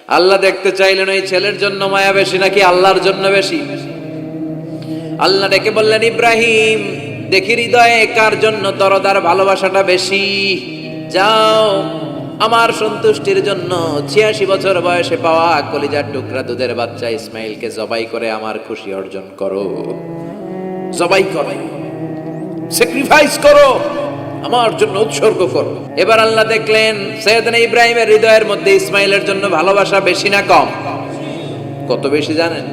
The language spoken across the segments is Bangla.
আল্লাহ দেখতে চাইলেন ওই ছেলের জন্য মায়া বেশি নাকি আল্লাহর জন্য বেশি। আল্লাহ ডেকে বললেন, ইব্রাহিম দেখি হৃদয়ে কার জন্য দরদার ভালোবাসাটা বেশি। যাও আমার সন্তুষ্টির জন্য ৮৬ বছর বয়সে পাওয়া কলিজার টুকরা দুধের বাচ্চা ইসমাইলকে জবাই করে আমার খুশি অর্জন করো। জবাই করো, স্যাক্রিফাইস করো, আমার জন্য উৎসর্গ করো। এবার আল্লাহ দেখলেন সৈয়দনা ইব্রাহিমের হৃদয়ের মধ্যে ইসমাইলের জন্য ভালোবাসা বেশি না কম? কত বেশি জানেন?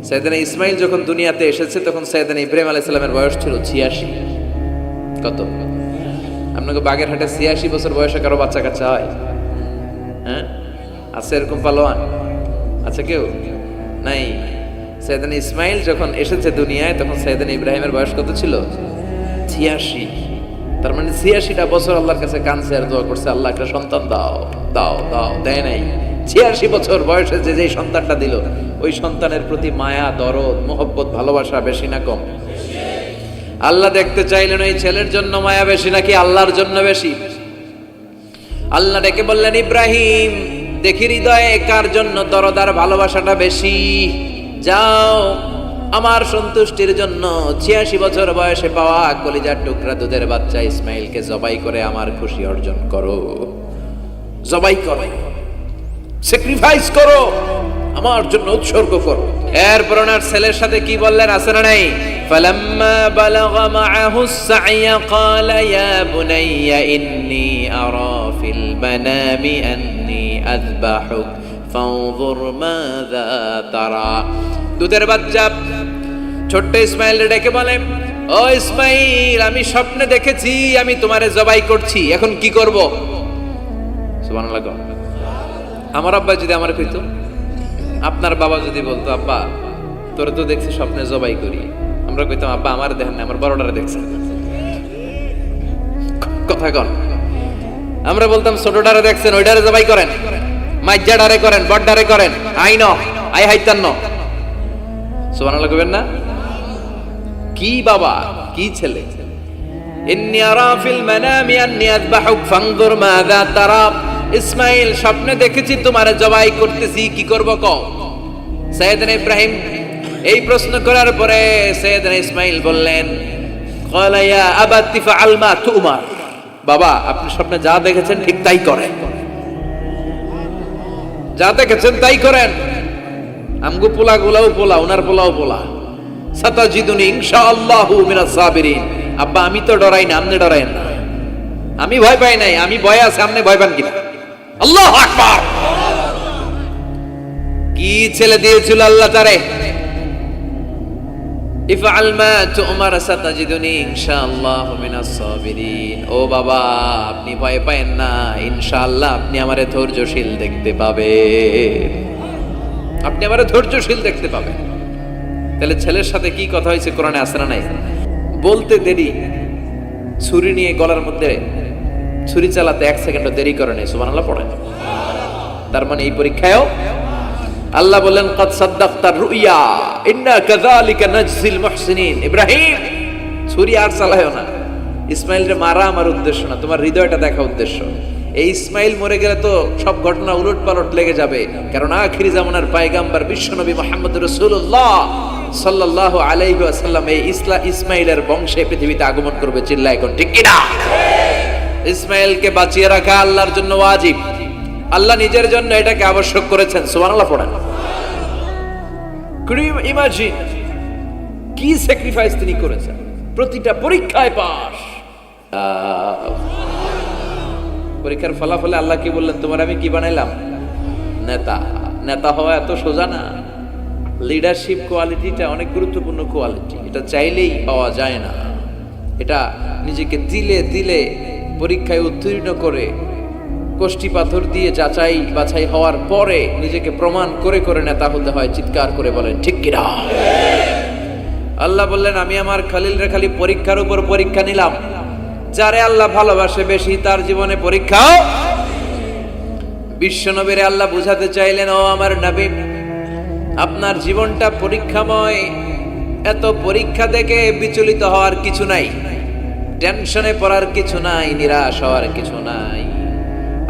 সৈয়দনা ইসমাইল যখন দুনিয়াতে এসেছে তখন সৈয়দনা ইব্রাহিম আলাইহিস সালামের বয়স ছিল ৮৬। কত? আপনাকে বাগেরহাটে ৮৬ বছর বয়সে কারো বাচ্চা কাচ্চা হয়? হ্যাঁ, আছে এরকম পালোয়ান? আচ্ছা কেউ নাই? সৈয়দনা ইসমাইল যখন এসেছে দুনিয়ায় তখন সৈয়দনা ইব্রাহিমের বয়স কত ছিল? ৮৬। তার মানে ৮৬টা বছর আল্লাহর কাছে কাঁদছে আর দোয়া করছে, আল্লাহ একটা সন্তান দাও দাও দাও, দেয় নাই। ৮৬ বছর বয়সে যে যেই সন্তানটা দিল ওই সন্তানের প্রতি মায়া, দরদ, মোহব্বত, ভালোবাসা বেশি না কম? আল্লাহ দেখতে চাইলেন ওই ছেলের জন্য মায়া বেশি নাকি আল্লাহর জন্য বেশি। আল্লাহ ডেকে বললেন, ইব্রাহিম দেখি হৃদয়ে কার জন্য দরদার ভালোবাসাটা বেশি। যাও আমার সন্তুষ্টির জন্য ৮৬ বছর বয়সে পাওয়া কলিজার টুকরা দুধের বাচ্চা ইসমাইলকে জবাই করে আমার খুশি অর্জন করো। জবাই করো, স্যাক্রিফাইস করো, আমার জন্য উৎসর্গ করো। এরপর ওনার ছেলের সাথে কি বললেন আছে না নাই? ফালাম্মা বালাগা মাআহু আস-সা'য়া ক্বালা ইয়া বুনাইয়া ইন্নী আরা ফিল মানামি আন্নী আযবাহুক ফানজুর মাযা তারা। দুধের বাচ্চা ছোট্ট ইসমাইল ডেকে বলে, ও ইসমাইল আমি স্বপ্নে দেখেছি আমি তোমারে জবাই করছি, এখন কি করব? সুবহানাল্লাহ। আমার আব্বা যদি আমার কইতো, আপনার বাবা যদি বলতো, আব্বা তোরে তো দেখছি স্বপ্নে জবাই করি, আমরা কইতাম আব্বা আমার দেখেন না, আমার বড়টারে দেখছেন। কথা কন। আমরা বলতাম ছোটটারে দেখছেন, ওইটারে জবাই করেন, মাইজ্জাডারে করেন, বড়ডারে করেন, আই ন আই হাইতান ন। সুবহানাল্লাহ কইবেন না? কি বাবা, কি ছেলে! ইন্নী আরা ফিল মানামি আন্নী আযবাহুক ফানজুর মাযা তারা। ইসমাইল স্বপ্নে দেখেছি তোমারে জবাই করতেছি, কি করব কও? সাইয়েদনা ইব্রাহিম এই প্রশ্ন করার পরে সাইয়েদনা ইসমাইল বললেন, ক্বালা ইয়া আবাতি ফাআল মা তুমার। বাবা আপনি স্বপ্নে যা দেখেছেন ঠিক তাই করেন, যা দেখেছেন তাই করেন। আমগো পোলাগুলাও পোলা, ওনার পোলাও পোলা। সাতাজিদুনি ইনশাআল্লাহু মিনাস সাবিরিন। আব্বা আমি তো ডরাই না, আপনি ডরায়েন না। আমি ভয় পাই নাই, আমি ভয় আছে, আপনি ভয় পান কিনা? আল্লাহু আকবার! কি ছেলে দিয়েছিল আল্লাহ তারে! ইফআল মা তুমার সাতাজিদুনি ইনশাআল্লাহু মিনাস সাবিরিন। ও বাবা আপনি ভয় পায়েন না, ইনশাআল্লাহ আপনি আমারে ধৈর্যশীল দেখতে পাবেন, আপনি আমারে ধৈর্যশীল দেখতে পাবেন। তাহলে ছেলের সাথে কি কথা হয়েছে কোরআনে আছে না নাই? বলতে দেরি, ছুরি নিয়ে গলার মধ্যে ছুরি চালাতে 1 সেকেন্ডও দেরি করে নাই। সুবহানাল্লাহ পড়েন। তার মানে এই পরীক্ষায়ও আল্লাহ বললেন, ক্বাদ সাদ্দাকতার রুইয়া ইন্না কাযালিকা নাজজিল মুহসিনিন। ইব্রাহিম ছুরি আর চালায়ও না। ইসমাইলকে মারা আমার উদ্দেশ্য না, তোমার হৃদয়টা দেখা উদ্দেশ্য। এই ইসমাইল মরে গেলে তো সব ঘটনা উলটপালট লেগে যাবে, কারণ আখিরি জামানার পয়গম্বর বিশ্বনবী মুহাম্মদ রাসূলুল্লাহ সাল্লাল্লাহু আলাইহি ওয়াসাল্লাম এই ইসমাইলের বংশে পৃথিবীতে আগমন করবে। চিল্লায় এখন ঠিক কিনা? ইসমাইলকে বাঁচিয়ে রাখা আল্লাহর জন্য ওয়াজিব, আল্লাহ নিজের জন্য এটাকে আবশ্যক করেছেন। সুবহানাল্লাহ পড়েন। কুড ইউ ইমাজিন কি স্যাক্রিফাইস তিনি করেছেন? প্রতিটা পরীক্ষায় পাস। পরীক্ষার ফলাফলে আল্লাহ কি বললেন? তোমার আমি কি বানাইলাম? নেতা। নেতা হওয়া এত সোজা না। লিডারশিপ কোয়ালিটিটা অনেক গুরুত্বপূর্ণ কোয়ালিটি, এটা চাইলেই পাওয়া যায় না। এটা নিজেকে দিলে দিলে পরীক্ষায় উত্তীর্ণ করে কষ্টি পাথর দিয়ে যাচাই বাছাই হওয়ার পরে নিজেকে প্রমাণ করে করে নেতা হতে হয়। চিৎকার করে বলেন ঠিক কিনা? আল্লাহ বললেন, আমি আমার খলিলরে খালি পরীক্ষার উপর পরীক্ষা নিলাম। যারে আল্লাহ ভালোবাসে বেশি তার জীবনে পরীক্ষাও। বিশ্বনবীরে আল্লাহ বুঝাতে চাইলেন, ও আমার নবী আপনার জীবনটা পরীক্ষাময়। এত পরীক্ষা দেখে বিচলিত হওয়ার কিছু নাই, টেনশনে পড়ার কিছু নাই, নিরাশ হওয়ার কিছু নাই।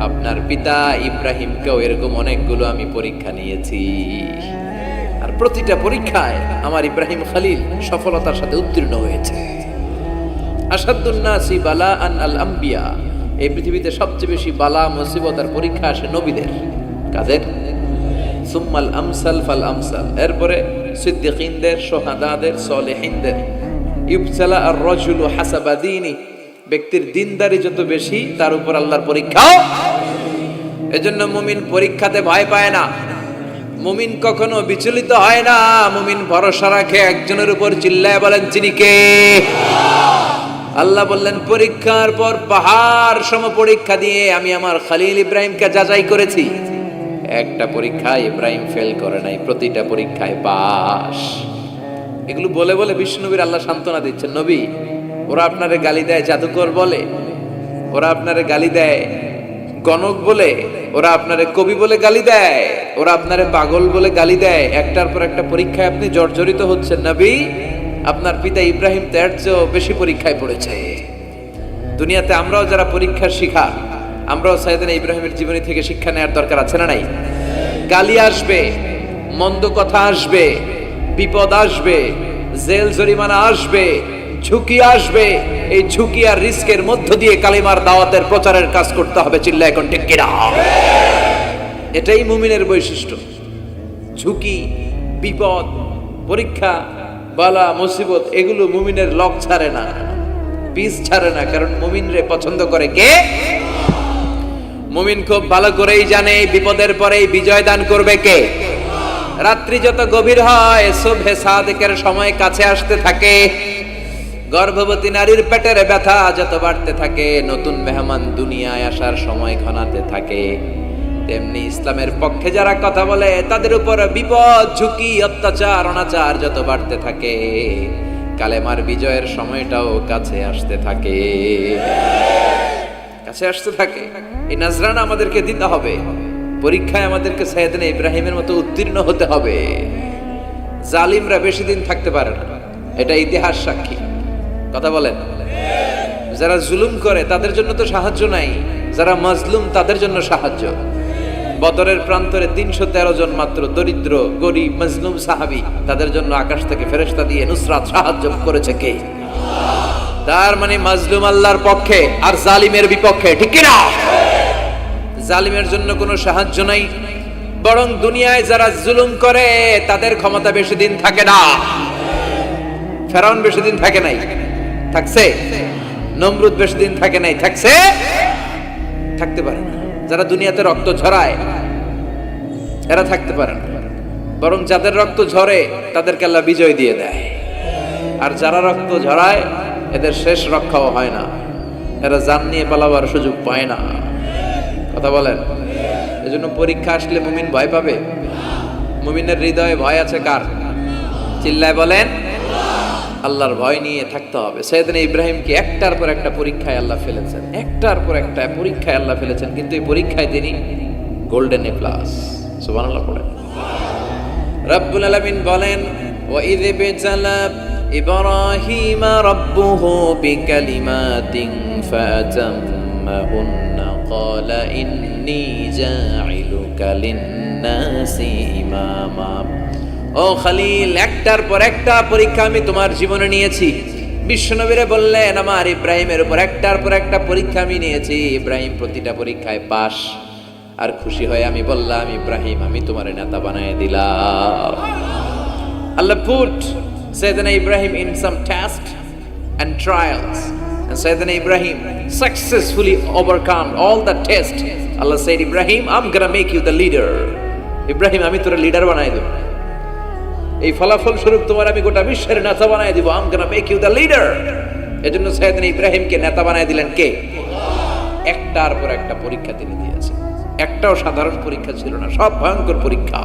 আপনার পিতা ইব্রাহিমকেও এরকম অনেকগুলো আমি পরীক্ষা নিয়েছি, আর প্রতিটা পরীক্ষায় আমার ইব্রাহিম খলিল সফলতার সাথে উত্তীর্ণ হয়েছে। আসাদুন নাসি বালাআন আল আম্বিয়া, এই পৃথিবীতে সবচেয়ে বেশি বালা মুসিবত আর পরীক্ষা আসে নবীদের। কাদের? সুম্মাল আমসাল ফাল আমসাল, এরপরে সিদ্দিকিনদের, শুহাদাদের, সলিহিনদের। ইবতালা আর রাজুলু হাসাবা দীনি, ব্যক্তির দিনদারি যত বেশি তার উপর আল্লাহর পরীক্ষাও। এজন্য মুমিন পরীক্ষাতে ভয় পায় না, মুমিন কখনো বিচলিত হয় না, মুমিন ভরসা রাখে একজনের উপর। চিল্লায় বলেন যিনি কে? আল্লাহ বললেন পরীক্ষার পর পাহাড় সম পরীক্ষা দিয়ে আমি আমার খলিল ইব্রাহিমকে যাচাই করেছি। একটা পরীক্ষায় ইব্রাহিম ফেল করে নাই, প্রতিটা পরীক্ষায় পাস। এগুলো বলে বলে বিষ্ণুনবীর আল্লাহ সান্ত্বনা দিচ্ছেন, নবী ওরা আপনারে গালি দেয় জাদুকর বলে, ওরা আপনারে গালি দেয় গণক বলে, ওরা আপনারে কবি বলে গালি দেয়, ওরা আপনারে পাগল বলে গালি দেয়, একটার পর একটা পরীক্ষায় আপনি জর্জরিত হচ্ছেন। নবী আপনার পিতা ইব্রাহিম তো এর চেয়েও বেশি পরীক্ষায় পড়েছে। দুনিয়াতে আমরাও যারা পরীক্ষার শিকার, আমরাও সাইয়েদনা ইব্রাহিমের জীবনী থেকে শিক্ষা নেওয়ার দরকার আছে না নাই? গালি আসবে, মন্দ কথা আসবে, বিপদ আসবে, জেল জরিমানা আসবে, ঝুঁকি আসবে। এই ঝুঁকি আর রিস্কের মধ্য দিয়ে কালিমার দাওয়াতের প্রচারের কাজ করতে হবে। চিল্লায় এখন ঠিক কিনা? এটাই মুমিনের বৈশিষ্ট্য। ঝুঁকি, বিপদ, পরীক্ষা, বালা মুসিবত এগুলো মুমিনের লক ছাড়ে না, পিস ছাড়ে না। কারণ মুমিনরে পছন্দ করে কে? মুমিন খুব ভালো করেই জানে বিপদের পরেই বিজয় দান করবে কে। রাত্রি যত গভীর হয়, সুবহে সাদিকের সময় কাছে আসতে থাকে, গর্ভবতী নারীর পেটের ব্যথা যত বাড়তে থাকে, নতুন মেহমান দুনিয়ায় আসার সময় ঘনাতে থাকে, তেমনি ইসলামের পক্ষে যারা কথা বলে তাদের উপর বিপদ, ঝুঁকি, অত্যাচার, অনাচার যত বাড়তে থাকে, কালেমার বিজয়ের সময়টাও কাছে আসতে থাকে, কাছে আসতে থাকে। এই নাজরানা আমাদেরকে দিতে হবে। পরীক্ষায় আমাদেরকে সাইয়েদনা ইব্রাহিমের মতো উত্তীর্ণ হতে হবে। জালিমরা বেশি দিন থাকতে পারে না, এটা ইতিহাস সাক্ষী। কথা বলেন। যারা জুলুম করে তাদের জন্য তো সাহায্য নাই, যারা মাজলুম তাদের জন্য সাহায্য। বদরের প্রান্তরে 313 জন মাত্র দরিদ্র, গরিব, মাজলুম সাহাবী, তাদের জন্য আকাশ থেকে ফেরেশতা দিয়ে নুসরাত সাহায্য করেছে কে? তার মানে মাজলুম আল্লাহর পক্ষে আর জালিমের বিপক্ষে, ঠিক কি না? জালিমের জন্য কোনো সাহায্য নাই, বরং দুনিয়ায় যারা জুলুম করে তাদের ক্ষমতা বেশি দিন থাকে না। ফেরাউন বেশি দিন থাকে নাই, থাকছে? নমরুদ বেশি দিন থাকে নাই, থাকছে? থাকতে পারে না। যারা দুনিয়াতে রক্ত ঝরায় এরা থাকতে পারে না, বরং যাদের রক্ত ঝরে তাদেরকে আল্লাহ বিজয় দিয়ে দেয়। আর যারা রক্ত ঝরায় এদের শেষ রক্ষাও হয় না, এরা জান নিয়ে পালাবার সুযোগ পায় না। কথা বলেন। এজন্য পরীক্ষা আসলে মুমিন ভয় পাবে? মুমিনের হৃদয়ে ভয় আছে কার? চিল্লায় বলেন। আল্লাহর ভয় নিয়ে থাকতে হবে। সাইয়েদনা ইব্রাহিমকে একটার পর একটা পরীক্ষায় আল্লাহ ফেলেছেন, একটার পর একটা পরীক্ষায় আল্লাহ ফেলেছেন, কিন্তু এই পরীক্ষায় তিনি গোল্ডেন এ প্লাস। সুবহানাল্লাহ পড়েন। রব্বুল আলামিন বলেন, ওয়া ইয বিতালা ইব্রাহিম রাব্বুহু বিকালিমাতিন ফাতাম্মাহুন্না ক্বালা ইন্নী জাইলুকা লিন-নাসি ইমামা। ও খলিল, একটার পর একটা পরীক্ষা আমি তোমার জীবনে নিয়েছি। বিশ্বনবীরে বললেন আমার ইব্রাহিমের উপর একটার পর একটা পরীক্ষা আমি নিয়েছি, ইব্রাহিম প্রতিটা পরীক্ষায় পাস। আর খুশি হয়ে আমি বললাম, ইব্রাহিম আমি তোমার নেতা বানায় দিলাম। আল্লাহ put Sayyidina Ibrahim in some tests and trials, and Sayyidina Ibrahim successfully overcome all the tests. Allah said, Ibrahim, I'm gonna make you the leader. Ibrahim আমি তোর লিডার বানাই দেব, এই ফলাফল স্বরূপ তোমার আমি গোটা বিশ্বের নেতা বানাই দিব। I'm gonna make you the leader. এজন্য সাইয়েদনা ইব্রাহিমকে নেতা বানাই দিলেন কে? একটার পর একটা পরীক্ষা তিনি দিয়েছেন। একটাও সাধারণ পরীক্ষা ছিল না, সব ভয়ঙ্কর পরীক্ষা।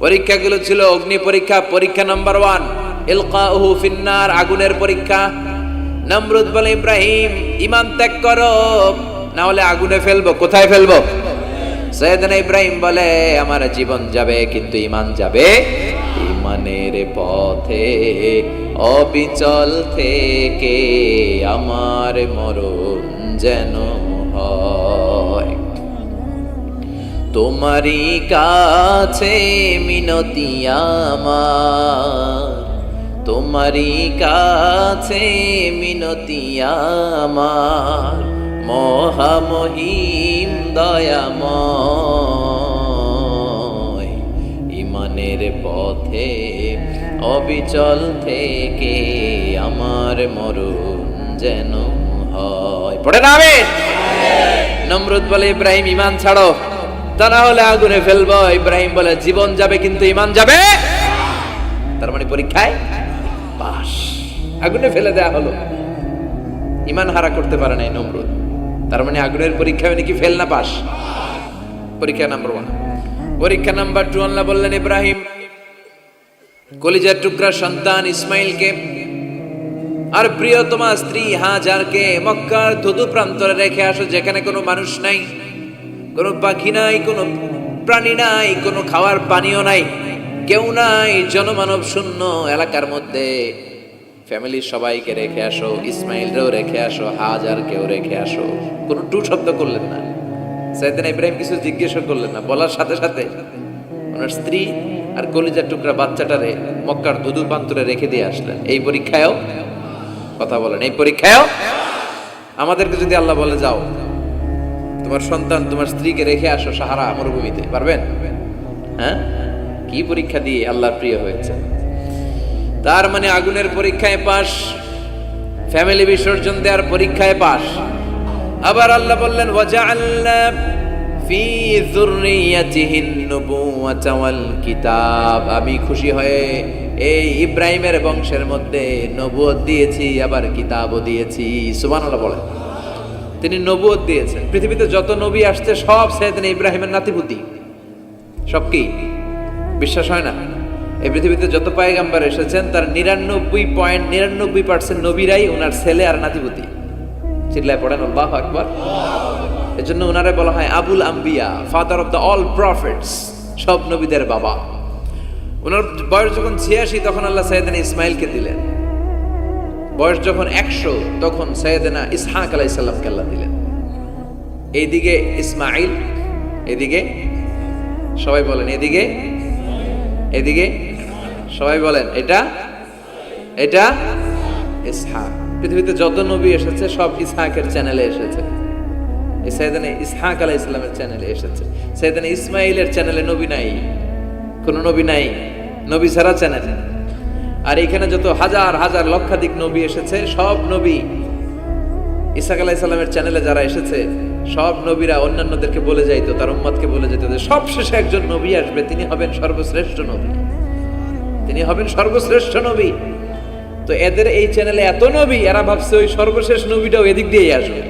পরীক্ষাগুলো ছিল অগ্নি পরীক্ষা, পরীক্ষা নাম্বার 1 ইলকাউহু ফিন্নার, আগুনের পরীক্ষা। নমরুদ বলে, ইব্রাহিম ঈমান ত্যাগ করো, না হলে আগুনে ফেলবো। কোথায় ফেলবো? সাইয়েদনা ইব্রাহিম বলে, আমার জীবন যাবে কিন্তু ঈমান যাবে। ঈমানের পথে অবিচল থেকে আমার মরণ যেন হয়। তোমারই কাছে মিনতি আমার, তোমারই কাছে মিনতি আমার, মহামহিম দয়াময়, ইমানের পথে অবিচল থেকে আমার মরণ যেন হয়। পড়ে না আমিন। নমরুদ বলে ইব্রাহিম ঈমান ছাড়ো, তা না হলে আগুনে ফেলবো। ইব্রাহিম বলে জীবন যাবে কিন্তু ঈমান যাবে। তার মানে পরীক্ষায় পাস, আগুনে ফেলে দেয়া হলো, ঈমান হারা করতে পারে নাই নমরুদ। তার মানে আগুনের পরীক্ষায় নাকি ফেল না পাস। পরীক্ষা নাম্বার 1। পরীক্ষা নাম্বার 2, আল্লাহ বললেন ইব্রাহিম কলিজার টুকরা সন্তান ইসমাইলকে আর প্রিয়তমা স্ত্রী হাজারকে মক্কার ধুধু প্রান্তরে রেখে আসো, যেখানে কোনো মানুষ নাই, কোনো পাখি নাই, কোনো প্রাণী নাই, কোনো খাওয়ার পানিও নাই, কেউ নাই, জনমানব শূন্য এলাকার মধ্যে ফ্যামিলির সবাইকে রেখে আসো, ইসমাইলরেও রেখে আসো, হাজারকেও রেখে আসো। কোনো টু শব্দ করলেন না। সাইয়েদনা ইব্রাহিম কিছু জিজ্ঞেসও করলেন না, বলার সাথে সাথে ওনার স্ত্রী আর কলিজার টুকরা বাচ্চাটারে মক্কার ধুধু প্রান্তরে রেখে দিয়ে আসলেন। এই পরীক্ষায়ও কথা বলেন, এই পরীক্ষায়ও আমাদেরকে যদি আল্লাহ বলে যাও তোমার সন্তান তোমার স্ত্রীকে রেখে আসো সাহারা মরুভূমিতে, পারবেন? হ্যাঁ, কি পরীক্ষা দিয়ে আল্লাহর প্রিয় হয়েছে। তার মানে আগুনের পরীক্ষায় পাস, ফ্যামিলি বিসর্জন দেওয়ার পরীক্ষায় পাস। আবার আল্লাহ বললেন ওয়াজআলনা ফি যুররিয়াতিহিন নুবুওয়াতা ওয়াল কিতাব, আমি খুশি হয়ে এই ইব্রাহিমের বংশের মধ্যে নবুয়ত দিয়েছি, আবার কিতাবও দিয়েছি। সুবহানাল্লাহ বলেন। তিনি নবুয়ত দিয়েছেন। পৃথিবীতে যত নবী আসছে সব সাইয়েদনা ইব্রাহিমের নাতিপুতি। সব কি বিশ্বাস হয় না? এই পৃথিবীতে যত পয়গম্বর এসেছেন তার 99.99% নবীরাই ওনার ছেলে আর নাতিপুতি। চিল্লায় পড়েন আল্লাহু আকবার। এজন্য ওনারে বলা হয় আবুল আম্বিয়া, father of the all prophets, সব নবীদের বাবা। ওনার বয়স যখন 86 তখন আল্লাহ সাইয়েদনা ইসমাইলকে দিলেন। বয়স যখন 100 তখন সাইয়েদনা ইসহাক আলাইহিস সালামকে আল্লাহ দিলেন। এইদিকে ইসমাইল, এদিকে সবাই বলেন এদিকে, এদিকে সবাই বলেন এটা, এটা ইসহাক। পৃথিবীতে যত নবী এসেছে সব ইসহাকের চ্যানেলে এসেছে। এই সাইয়েদনা ইসহাক আলাইহিস সালামের চ্যানেলে এসেছে। সাইয়েদনা ইসমাইলের চ্যানেলে নবী নাই, কোন নবী নাই, নবী ছাড়া চ্যানেল। আর এখানে যত হাজার হাজার লক্ষাধিক নবী এসেছে সব নবী ইসহাক আলাইহিস সালামের চ্যানেলে যারা এসেছে সব নবীরা অন্যান্যদেরকে বলে যাইতো, তার উম্মতকে বলে যেত যে সবশেষে একজন নবী আসবে, তিনি হবেন সর্বশ্রেষ্ঠ নবী, তিনি হবেন সর্বশ্রেষ্ঠ নবী। তো এদের এই চ্যানেলে এত নবী, এরা ভাবছে ওই সর্বশেষ নবীটাও এদিক দিয়েই আসবে।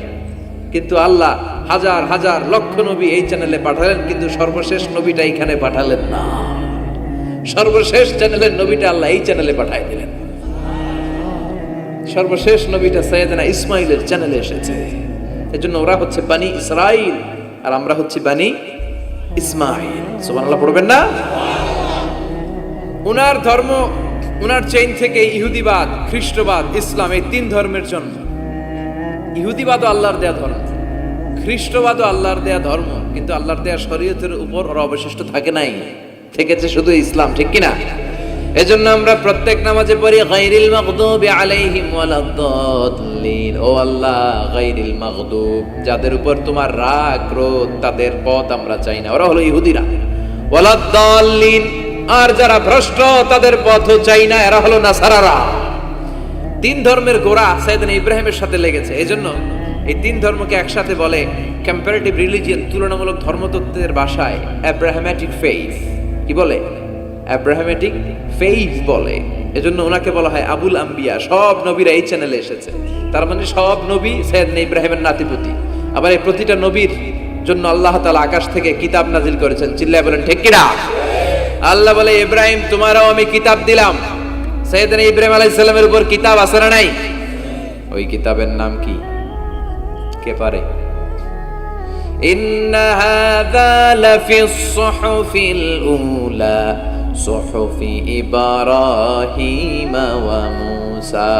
কিন্তু আল্লাহ হাজার হাজার লক্ষ নবী এই চ্যানেলে পাঠালেন, কিন্তু সর্বশেষ নবীটা এখানে পাঠালেন না। সর্বশেষ চ্যানেলের নবীটা আল্লাহ এই চ্যানেলে পাঠাই দিলেন। সর্বশেষ নবীটা সাইয়েদনা ইসমাইলের চ্যানেলে এসেছে। এজন্য ওরা হচ্ছে বানি ইসরাইল আর আমরা হচ্ছি বানি ইসমাইল। সুবহানাল্লাহ পড়বেন না? উনার ধর্ম, উনার চেইন থেকে ইহুদিবাদ, খ্রিস্টবাদ, ইসলাম, এই 3 ধর্মের জন্ম। ইহুদিবাদও আল্লাহর দেয়া ধর্ম, খ্রিস্টবাদও আল্লাহর দেয়া ধর্ম, কিন্তু আল্লাহর দেয়া শরীয়তের উপর ওরা অবশিষ্ট থাকে নাই, থেকেছে শুধু ইসলাম। ঠিক কিনা? এজন্য আমরা প্রত্যেক নামাজে পড়ি গায়রিল মাগদুবি আলাইহিম ওয়ালাদ-দাল্লিন। ও আল্লাহ, গায়রিল মাগদুব, যাদের উপর তোমার রাগ ক্রোধ, তাদের পথ আমরা চাই না, ওরা হলো ইহুদিরা। ওয়ালাদ-দাল্লিন, আর যারা ভ্রষ্ট তাদের পথও চাই না, এরা হলো নাসারারা। 3 ধর্মের গোড়া সাইয়েদনা ইব্রাহিমের সাথে লেগেছে। এজন্য এই 3 ধর্মকে একসাথে বলে কম্পারেটিভ রিলিজিয়ন, তুলনামূলক ধর্মতত্ত্বের ভাষায় অ্যাব্রাহামেটিক ফেইথ। কি বলে? অ্যাব্রাহামেটিক ফেইথ বলে। এজন্য ওনাকে বলা হয় আবুল আম্বিয়া। সব নবীরা এই চ্যানেলে এসেছে। তার মানে সব নবী সাইয়েদনা ইব্রাহিমের নাতিপুতি। আবার এই প্রতিটা নবীর জন্য আল্লাহ তাআলা আকাশ থেকে কিতাব নাজিল করেছেন। চিল্লায় বলেন ঠিক কিনা? আল্লাহ বলে ইব্রাহিম তোমারও আমি কিতাব দিলাম। সাইয়েদনা ইব্রাহিম আলাইহিস সালামের উপর কিতাব আছে না নাই? ওই কিতাবের নাম কি? কে পারে? ইন্না হাযা লাফিস সুহুফিল উলা সুহুফি ইব্রাহিম ওয়া মূসা।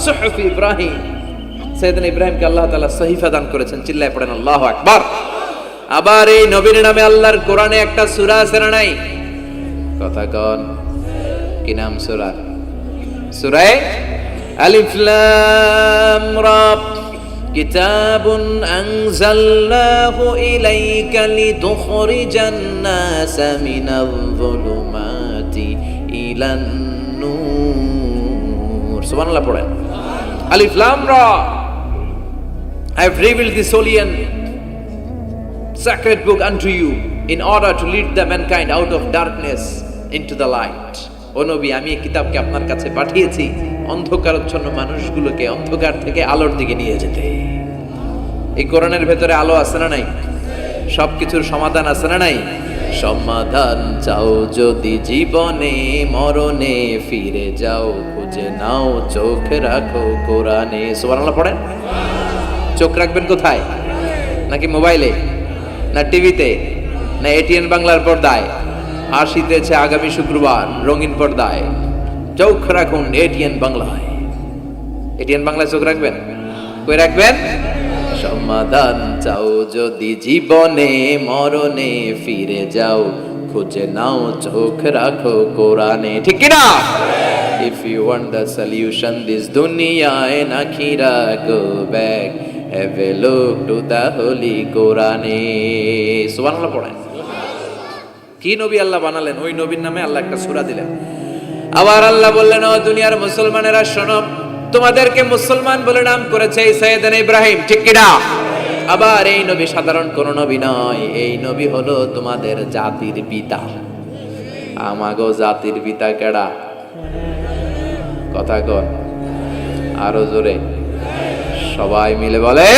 সুহুফি ইব্রাহিম, সাইয়েদনা ইব্রাহিমকে আল্লাহ তাআলা সহিফা দান করেছেন। চিল্লায় পড়েন আল্লাহু আকবার। আবার এই নবীর নামে আল্লাহর কোরআনে একটা সূরা আছে না নাই? কথা কন, কি নাম সূরা? সূরা আলিফ লাম রা। কিতাবুন আনজালনাহু ইলাইকা লিতুখরিজান নাসা মিনাল যুলুমাতি ইলান নূর। সুবহানাল্লাহ পড়েন। আলিফ লাম রা। I have revealed this holy and sacred book unto you in order to lead the mankind out of darkness into the light. ও নবী, আমি এই কিতাবকে আপনার কাছে পাঠিয়েছি অন্ধকারাচ্ছন্ন মানুষগুলোকে অন্ধকার থেকে আলোর দিকে নিয়ে যেতে। এই কোরআনের ভেতরে আলো আছে না নাই? সবকিছুর সমাধান আছে না নাই? সমাধান চাও যদি জীবনে মরণে ফিরে যাও, খুঁজে নাও চোখ রাখো কোরআনে। সুবহানাল্লাহ পড়েন। চোখ রাখবেন কোথায়? নাকি মোবাইলে, না টিভিতে, না এটিএন বাংলার পর্দায়? আসিতেছে আগামী শুক্রবার রঙিন পর্দায়, চোখ রাখুন এটিএন বাংলায়। এটিএন বাংলায় চোখ রাখবেন? কই রাখবেন? সমাধান চাও যদি জীবনে মরণে ফিরে যাও, খুঁজে নাও চোখ রাখো কোরআনে। ঠিক কি না? If you want the solution this dunya and akhirah, go back, have a look to the holy Quran. সুবহানাল্লাহ পড়েন। কি নবী আল্লাহ বানালেন, ওই নবীর নামে আল্লাহ একটা সূরা দিলেন। আবার আল্লাহ বললেন, ও দুনিয়ার মুসলমানেরা শোনো, তোমাদেরকে মুসলমান বলে নাম করেছে সাইয়েদনা ইব্রাহিম। ঠিক কি না? আবার এই নবী সাধারণ কোন নবী নয়, এই নবী হলো তোমাদের জাতির পিতা। আমাগো জাতির পিতা কেডা? কথা কন আরো জোরে, সবাই মিলে বলে,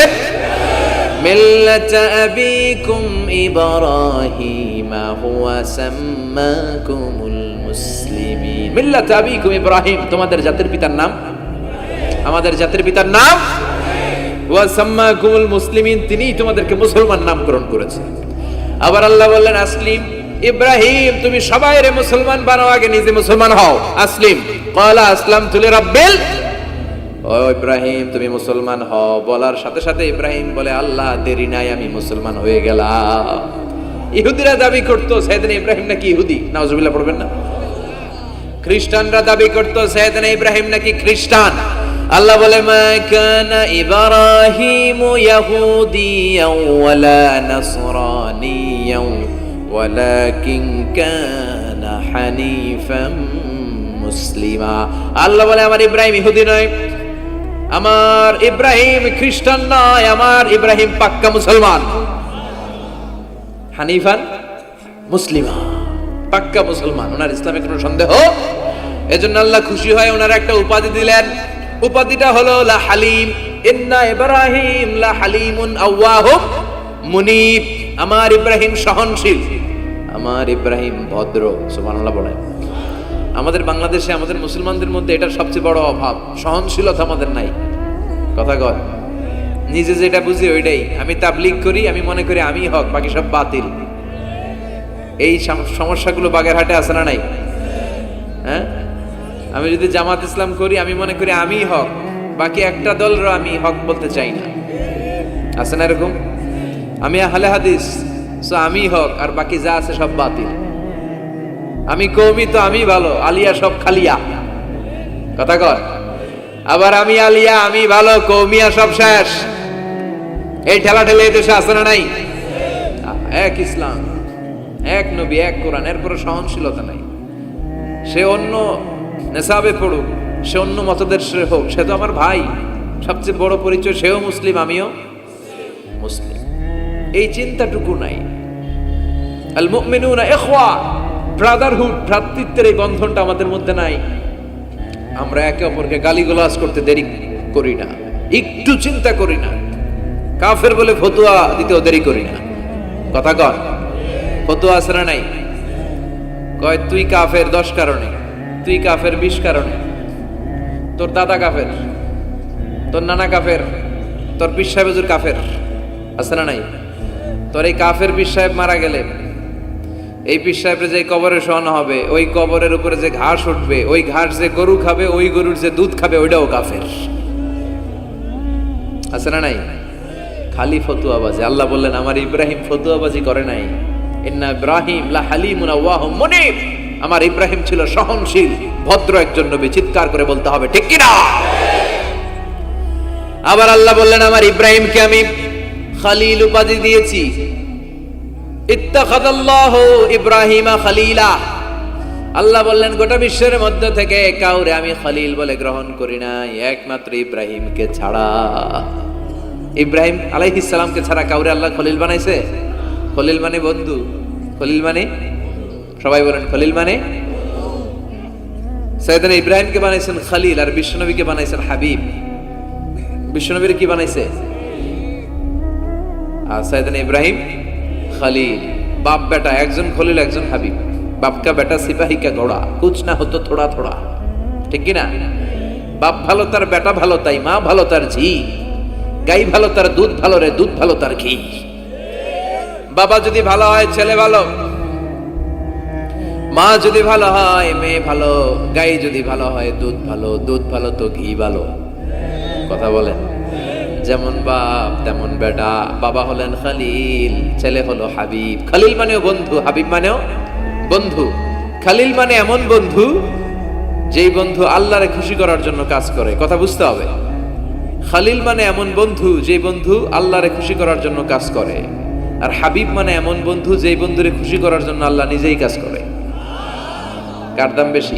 মিল্লাতা আবিকুম ইব্রাহিম হুয়া সাম্মাকুমুল মুসলিমিন। মিল্লাতা আবিকুম ইব্রাহিম, তোমাদের জাতির পিতার নাম, আমাদের জাতির পিতার নাম ওয়া সাম্মাকুমুল মুসলিমিন, তিনিই তোমাদেরকে মুসলমান নামকরণ করেছে। আবার আল্লাহ বললেন, আসলিম ইব্রাহিম, তুমি সবাইরে মুসলমান বানাও, আগে নিজে মুসলমান হও। আসলিম ক্বালা আসলামতু লিরাব্বিল। ও ইব্রাহিম, তুমি মুসলমান হও বলার সাথে সাথে ইব্রাহিম বলে, আল্লাহ দেরি নাই, আমি মুসলমান হয়ে গেলাম। ইহুদিরা দাবি করতো সাইয়েদনা ইব্রাহিম নাকি ইহুদি, নাউজুবিল্লাহ পড়বেন না? খ্রিস্টানরা দাবি করতো সাইয়েদনা ইব্রাহিম নাকি খ্রিস্টান। আল্লাহ বলে, মা কানা ইব্রাহিম ইয়াহুদিয়াও ওয়ালা নাসরানিয়াও ওয়ালাকিন কানা হানিফাম মুসলিমা। আল্লাহ বলে, আমার ইব্রাহিম ইহুদি নয়, আমার ইব্রাহিম খ্রিস্টান নয়, আমার ইব্রাহিম পাক্কা মুসলমান। হানিফান মুসলিমা, পাক্কা মুসলমান, ওনার ইসলামে কোনো সন্দেহ। এজন্য আল্লাহ খুশি হয়, ওনার একটা উপাধি দিলেন। উপাধিটা হলো লা হালিম। ইন্না ইব্রাহিম লা হালিমুন আওয়াহুম মুনিব। আমার ইব্রাহিম সহনশীল, আমার ইব্রাহিম ভদ্র। সুবহানাল্লাহ বলেন। আমাদের বাংলাদেশে আমাদের মুসলমানদের মধ্যে এটার সবচেয়ে বড় অভাব, সহনশীলতা আমাদের নাই। কথা কর, নিজে যেটা বুঝি ওইটাই। আমি তাবলীগ করি, আমি মনে করি আমি হক, বাকি সব বাতিল। এই সমস্যাগুলো বাগেরহাটে আছে না নাই? হ্যাঁ, আমি যদি জামাত ইসলাম করি, আমি মনে করি আমি হক, বাকি একটা দলরা আমি হক বলতে চাই না। আছে না এরকম? আমি আহলে হাদিস, সো আমি হক, আর বাকি যা আছে সব বাতিল। আমি কওমি, তো আমি ভালো, আলিয়া সব খালিয়া। কথা কর। আবার আমি আলিয়া, আমি ভালো, কওমিয়া সব শেষ। এই ঠেলা ঠেলে এই দেশে আছে না নাই? এক ইসলাম, এক নবী, এক কোরআন, এর কোনো সহনশীলতা নাই। সে অন্য নেশাবে পড়ুক, সে অন্য মতদর্শে হোক, সে তো আমার ভাই। সবচেয়ে বড় পরিচয়, সেও মুসলিম, আমিও মুসলিম। এই চিন্তাটুকু নাই। আল মুমিনুনা ইখওয়া, ব্রাদারহুড, ভ্রাতৃত্বের এই বন্ধনটা আমাদের মধ্যে নাই। আমরা একে অপরকে গালিগালাজ করতে দেরি করি না, একটু চিন্তা করি না। কাফের বলে ফতোয়া দিতেও দেরি করি না। কথা কর, ফতোয়া আছে না নাই? কয় তুই কাফের 10 কারণে, তুই কাফের 20 কারণে, তোর দাদা কাফের, তোর নানা কাফের, তোর পীর সাহেব হুজুর কাফের। আছে না নাই? তোর এই কাফের পীর সাহেব মারা গেলে, এই পীর সাহেবের যে কবরে শোয়ানো হবে, ওই কবরের উপরে যে ঘাস উঠবে, ওই ঘাস যে গরু খাবে, ওই গরুর যে দুধ খাবে, ওইটাও কাফের। আছে না নাই? খালি ফতুয়াবাজি। আল্লাহ বললেন আমার ইব্রাহিম ফতুয়াবাজি করে নাই। ইন্না ইব্রাহিম লা হালিমুন আওয়াহুম মুনিব, আমার ইব্রাহিম ছিল সহনশীল ভদ্র একজন নবী। চিৎকার করে বলতে হবে ঠিক কি না? আবার আল্লাহ বললেন আমার ইব্রাহিমকে আমি খলিল উপাধি দিয়েছি। ইত্তাখাযাল্লাহু ইব্রাহিমা খলিলা, আল্লাহ বললেন গোটা বিশ্বের মধ্য থেকে কাউরে আমি খলিল বলে গ্রহণ করি নাই, একমাত্র ইব্রাহিমকে ছাড়া। ইব্রাহিম আলাইহিস সালামকে ছাড়া কাউরে আল্লাহ খলিল বানাইছে? খলিল মানে বন্ধু, খলিল মানে, সবাই বলেন খলিল মানে। সাইয়েদনা ইব্রাহিমকে বানাইছেন খলিল, আর বিশ্বনবীকে বানাইছেন হাবিব। বিশ্বনবীর কি বানাইছে? আর সাইয়েদনা ইব্রাহিম খলিল। বাপ বেটা, একজন খলিল একজন হাবিব। বাপ কা বেটা সিপাহী কা ঘোড়া, কুছ না হতো থোড়া থোড়া, ঠিক কি না? বাপ ভালো তার বেটা ভালো তাই, মা ভালো তার ঝি, গাই ভালো তার দুধ ভালো রে, দুধ ভালো তার ঘি। বাবা যদি ভালো হয় ছেলে ভালো, মা যদি ভালো হয় মেয়ে ভালো, গাই যদি ভালো হয় দুধ ভালো, দুধ ভালো তো ঘি ভালো। কথা বলেন। যেমন বাপ তেমন বেটা। বাবা হলেন খলিল, ছেলে হলো হাবিব। খলিল মানেও বন্ধু, হাবিব মানেও বন্ধু। খলিল মানে এমন বন্ধু যেই বন্ধু আল্লাহরে খুশি করার জন্য কাজ করে। কথা বুঝতে হবে। খলিল মানে এমন বন্ধু যেই বন্ধু আল্লাহরে খুশি করার জন্য কাজ করে। আর হাবিব মানে এমন বন্ধু যেই বন্ধুরে খুশি করার জন্য আল্লাহ নিজেই কাজ করে। কার দাম বেশি?